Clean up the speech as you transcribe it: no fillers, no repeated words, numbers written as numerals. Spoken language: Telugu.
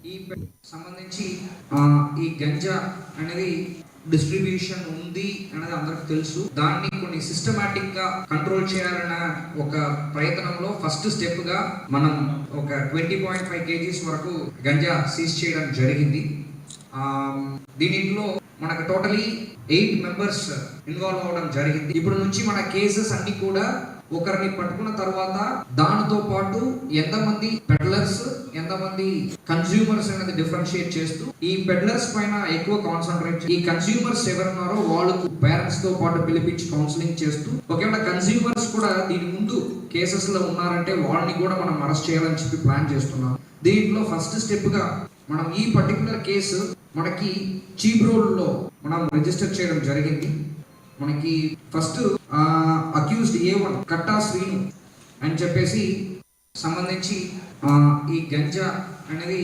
ఈ సంబంధించి ఈ గంజా అనేది డిస్ట్రిబ్యూషన్ ఉంది అనేది అందరికి తెలుసు. దాన్ని కొన్ని సిస్టమాటిక్ గా కంట్రోల్ చేయాలన్న ఒక ప్రయత్నంలో ఫస్ట్ స్టెప్ గా మనం ఒక 20.5 kgs వరకు గంజా సీజ్ చేయడం జరిగింది. దీనిలో మనకు టోటలీ 8 మెంబర్స్ ఇన్వాల్వ్ అవ్వడం జరిగింది. ఇప్పుడు నుంచి మన కేసెస్ అన్ని కూడా ఒకరిని పట్టుకున్న తర్వాత దానితో పాటు ఎంతమంది పెడ్లర్స్ ఎంతమంది కన్స్యూమర్స్ అనేది డిఫరెన్షియేట్ చేస్తూ ఈ పెడ్లర్స్ పైన ఎక్కువ కాన్సన్ట్రేట్, ఈ కన్స్యూమర్స్ ఎవరున్నారో వాళ్ళకు పేరెంట్స్ తో పాటు పిలిపించి కౌన్సిలింగ్ చేస్తూ ఒకవేళ కన్స్యూమర్స్ కూడా దీని ముందు కేసెస్ లో ఉన్నారంటే వాళ్ళని కూడా మనం అరెస్ట్ చేయాలని చెప్పి ప్లాన్ చేస్తున్నాం. దీంట్లో ఫస్ట్ స్టెప్ గా మనం ఈ పర్టికులర్ కేసు మనకి చీబ్రోల్లో మనం రిజిస్టర్ చేయడం జరిగింది. మనకి ఫస్ట్ అక్యూజ్డ్ A1 కట్టా శ్రీను అని చెప్పేసి సంబంధించి ఈ గంజా అనేది